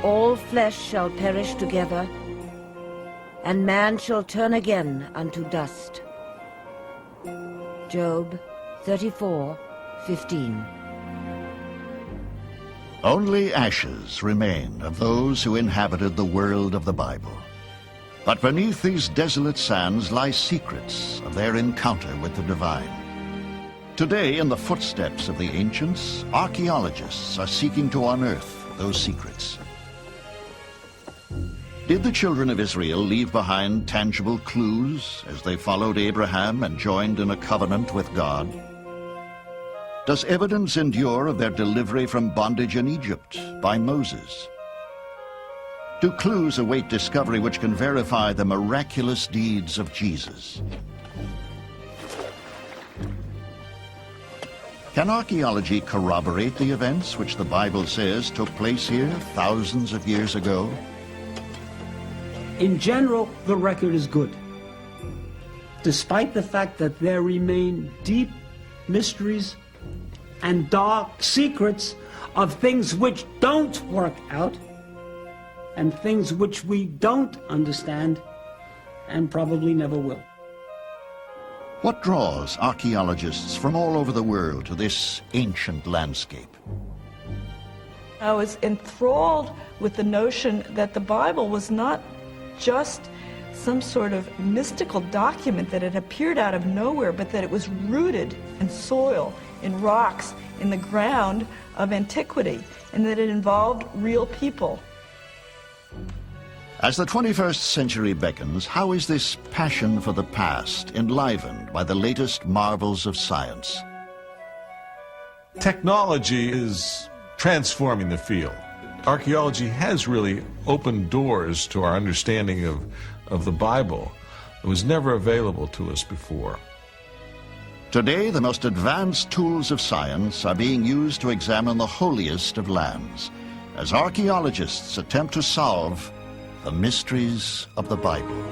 all flesh shall perish together, and man shall turn again unto dust. Job 34:15. Only ashes remain of those who inhabited the world of the Bible. But beneath these desolate sands lie secrets of their encounter with the divine. Today, in the footsteps of the ancients, archaeologists are seeking to unearth those secrets. Did the children of Israel leave behind tangible clues as they followed Abraham and joined in a covenant with God? Does evidence endure of their delivery from bondage in Egypt by Moses? Do clues await discovery which can verify the miraculous deeds of Jesus? Can archaeology corroborate the events which the Bible says took place here thousands of years ago? In general, the record is good, despite the fact that there remain deep mysteries and dark secrets of things which don't work out and things which we don't understand and probably never will. What draws archaeologists from all over the world to this ancient landscape? I was enthralled with the notion that the Bible was not just some sort of mystical document that had appeared out of nowhere, but that it was rooted in soil, in rocks, in the ground of antiquity, and that it involved real people. As the 21st century beckons, how is this passion for the past enlivened by the latest marvels of science? Technology is transforming the field. Archaeology has really opened doors to our understanding of the Bible. It was never available to us before. Today, the most advanced tools of science are being used to examine the holiest of lands, as archaeologists attempt to solve the mysteries of the Bible.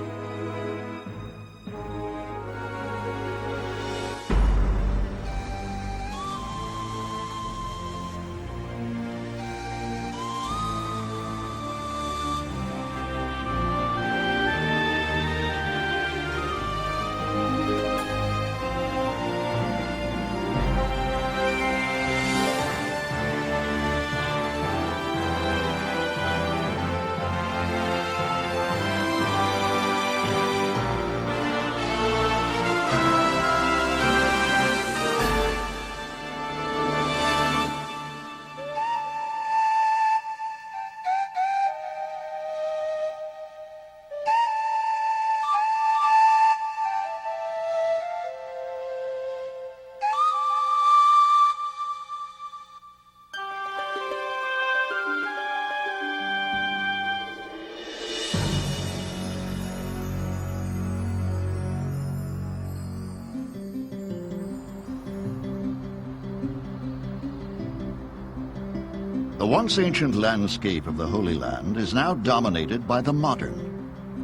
The once ancient landscape of the Holy Land is now dominated by the modern.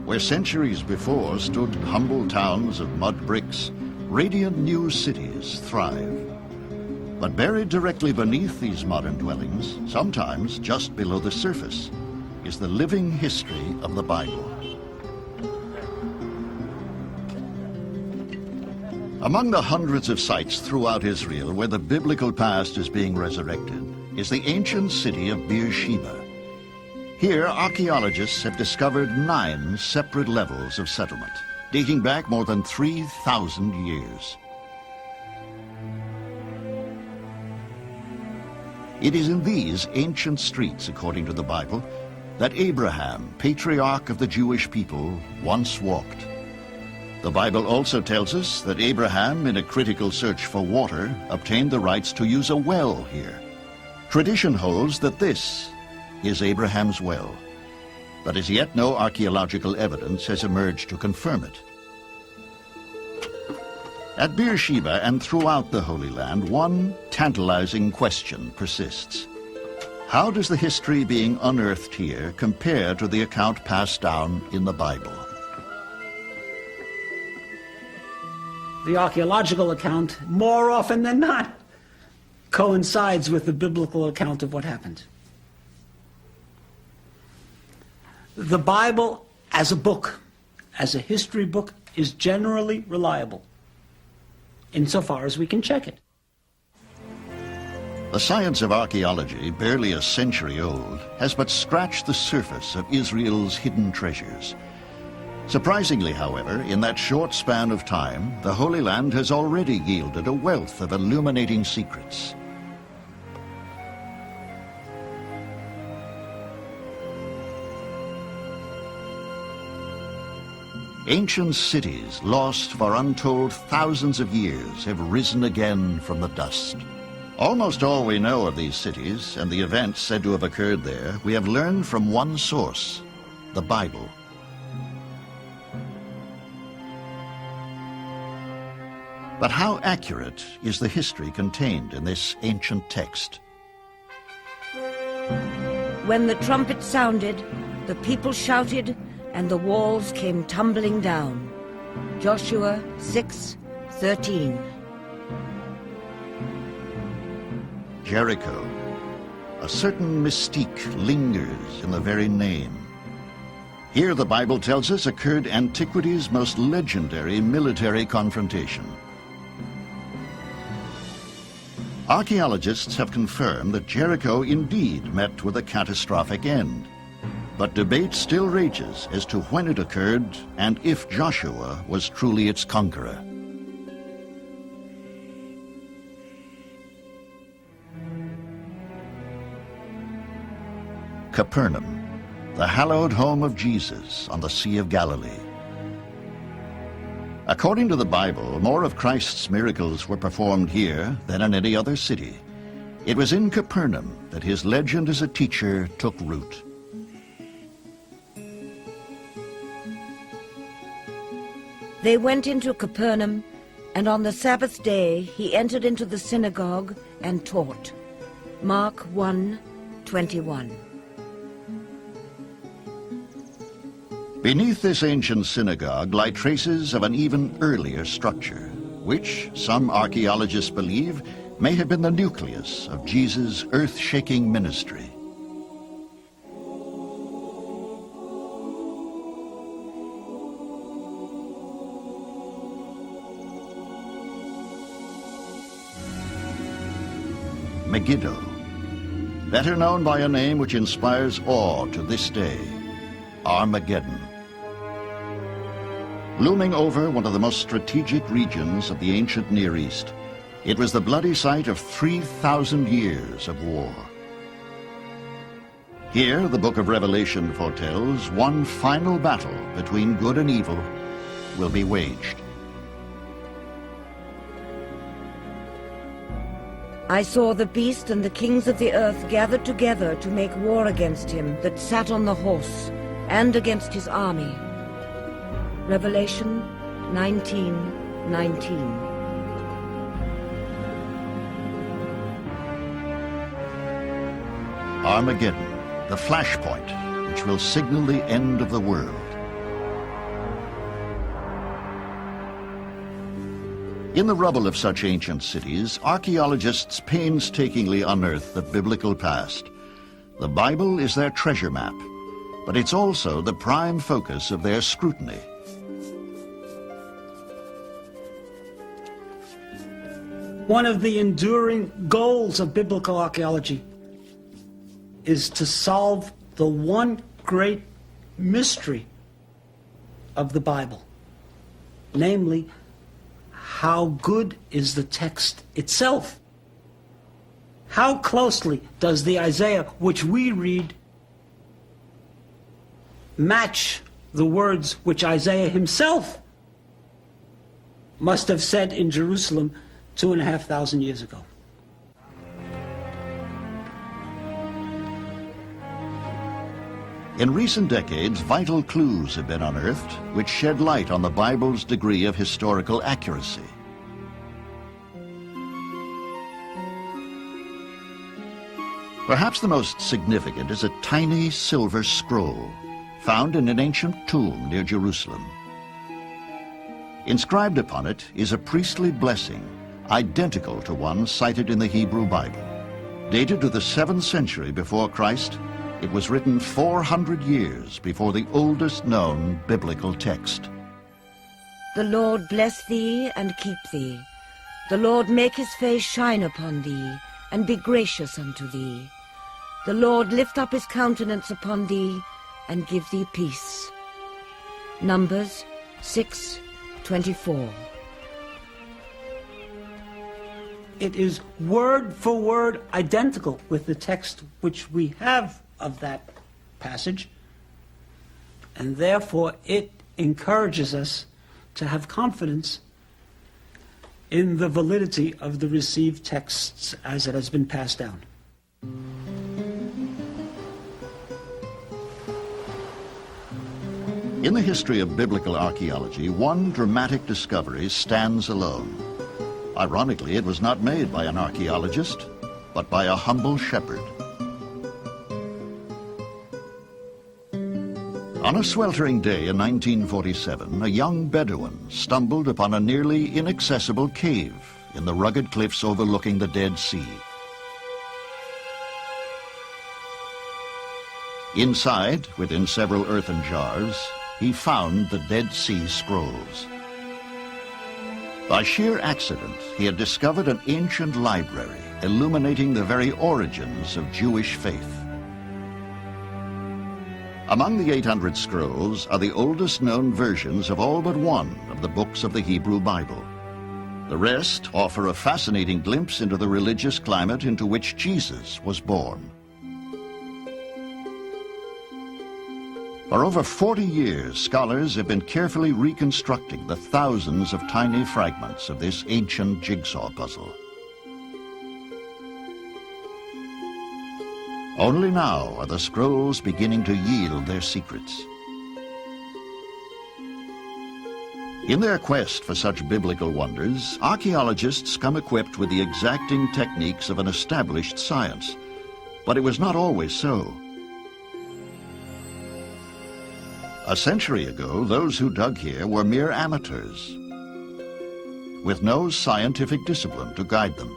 Where centuries before stood humble towns of mud bricks, radiant new cities thrive. But buried directly beneath these modern dwellings, sometimes just below the surface, is the living history of the Bible. Among the hundreds of sites throughout Israel where the biblical past is being resurrected is the ancient city of Beersheba. Here, archaeologists have discovered 9 separate levels of settlement, dating back more than 3,000 years. It is in these ancient streets, according to the Bible, that Abraham, patriarch of the Jewish people, once walked. The Bible also tells us that Abraham, in a critical search for water, obtained the rights to use a well here. Tradition holds that this is Abraham's well, but as yet no archaeological evidence has emerged to confirm it. At Beersheba and throughout the Holy Land, one tantalizing question persists. How does the history being unearthed here compare to the account passed down in the Bible? The archaeological account, more often than not, coincides with the biblical account of what happened. The Bible as a book, as a history book, is generally reliable, insofar as we can check it. The science of archaeology, barely a century old, has but scratched the surface of Israel's hidden treasures. Surprisingly, however, in that short span of time, the Holy Land has already yielded a wealth of illuminating secrets. Ancient cities, lost for untold thousands of years, have risen again from the dust. Almost all we know of these cities and the events said to have occurred there, we have learned from one source, the Bible. But how accurate is the history contained in this ancient text? When the trumpet sounded, the people shouted, and the walls came tumbling down. Joshua 6:13. Jericho. A certain mystique lingers in the very name. Here, the Bible tells us, occurred antiquity's most legendary military confrontation. Archaeologists have confirmed that Jericho indeed met with a catastrophic end. But debate still rages as to when it occurred and if Joshua was truly its conqueror. Capernaum, the hallowed home of Jesus on the Sea of Galilee. According to the Bible, more of Christ's miracles were performed here than in any other city. It was in Capernaum that his legend as a teacher took root. They went into Capernaum, and on the Sabbath day he entered into the synagogue and taught. Mark 1:21. Beneath this ancient synagogue lie traces of an even earlier structure, which some archaeologists believe may have been the nucleus of Jesus' earth-shaking ministry. Megiddo, better known by a name which inspires awe to this day, Armageddon. Looming over one of the most strategic regions of the ancient Near East, it was the bloody site of 3,000 years of war. Here, the book of Revelation foretells one final battle between good and evil will be waged. I saw the beast and the kings of the earth gathered together to make war against him that sat on the horse, and against his army. Revelation 19:19. Armageddon, the flashpoint which will signal the end of the world. In the rubble of such ancient cities, archaeologists painstakingly unearth the biblical past. The Bible is their treasure map, but it's also the prime focus of their scrutiny. One of the enduring goals of biblical archaeology is to solve the one great mystery of the Bible, namely, how good is the text itself? How closely does the Isaiah which we read match the words which Isaiah himself must have said in Jerusalem 2,500 years ago? In recent decades, vital clues have been unearthed which shed light on the Bible's degree of historical accuracy. Perhaps the most significant is a tiny silver scroll found in an ancient tomb near Jerusalem. Inscribed upon it is a priestly blessing identical to one cited in the Hebrew Bible. Dated to the 7th century before Christ, It was written 400 years before the oldest known biblical text. The Lord bless thee and keep thee. The Lord make his face shine upon thee, and be gracious unto thee. The Lord lift up his countenance upon thee, and give thee peace. Numbers 6:24. It is word for word identical with the text which we have of that passage, and therefore it encourages us to have confidence in the validity of the received texts as it has been passed down. In the history of biblical archaeology, one dramatic discovery stands alone. Ironically, it was not made by an archaeologist, but by a humble shepherd. On a sweltering day in 1947, a young Bedouin stumbled upon a nearly inaccessible cave in the rugged cliffs overlooking the Dead Sea. Inside, within several earthen jars, he found the Dead Sea Scrolls. By sheer accident, he had discovered an ancient library illuminating the very origins of Jewish faith. Among the 800 scrolls are the oldest known versions of all but one of the books of the Hebrew Bible. The rest offer a fascinating glimpse into the religious climate into which Jesus was born. For over 40 years, scholars have been carefully reconstructing the thousands of tiny fragments of this ancient jigsaw puzzle. Only now are the scrolls beginning to yield their secrets. In their quest for such biblical wonders, archaeologists come equipped with the exacting techniques of an established science. But it was not always so. A century ago, those who dug here were mere amateurs, with no scientific discipline to guide them.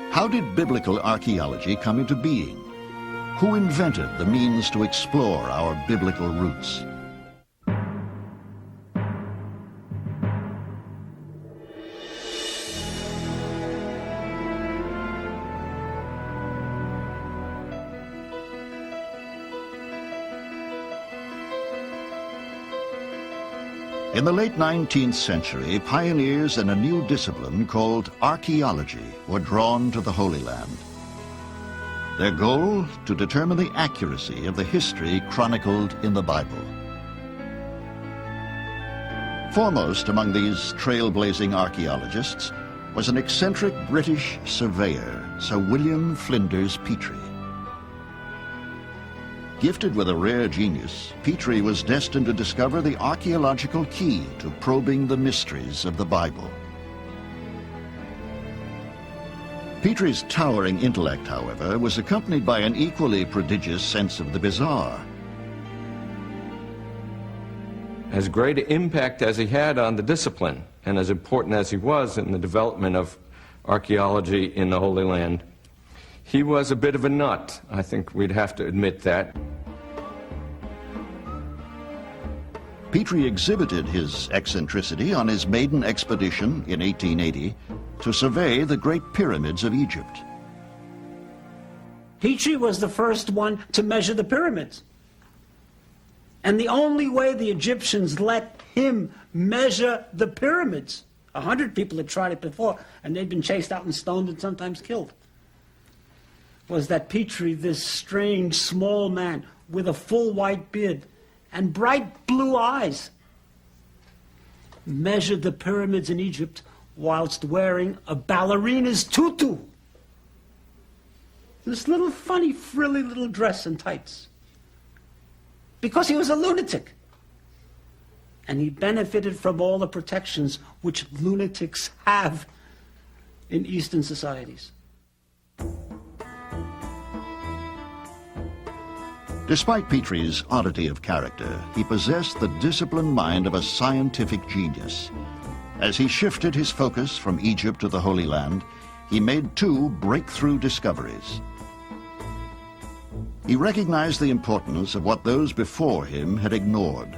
How did biblical archaeology come into being? Who invented the means to explore our biblical roots? In the late 19th century, pioneers in a new discipline called archaeology were drawn to the Holy Land. Their goal, to determine the accuracy of the history chronicled in the Bible. Foremost among these trailblazing archaeologists was an eccentric British surveyor, Sir William Flinders Petrie. Gifted with a rare genius, Petrie was destined to discover the archaeological key to probing the mysteries of the Bible. Petrie's towering intellect, however, was accompanied by an equally prodigious sense of the bizarre. As great an impact as he had on the discipline, and as important as he was in the development of archaeology in the Holy Land, he was a bit of a nut. I think we'd have to admit that. Petrie exhibited his eccentricity on his maiden expedition in 1880 to survey the Great Pyramids of Egypt. Petrie was the first one to measure the pyramids. And the only way the Egyptians let him measure the pyramids, 100 people had tried it before, and they'd been chased out and stoned and sometimes killed, was that Petrie, this strange small man with a full white beard and bright blue eyes, measured the pyramids in Egypt whilst wearing a ballerina's tutu. This little funny, frilly little dress and tights. Because he was a lunatic. And he benefited from all the protections which lunatics have in Eastern societies. Despite Petrie's oddity of character, he possessed the disciplined mind of a scientific genius. As he shifted his focus from Egypt to the Holy Land, he made two breakthrough discoveries. He recognized the importance of what those before him had ignored.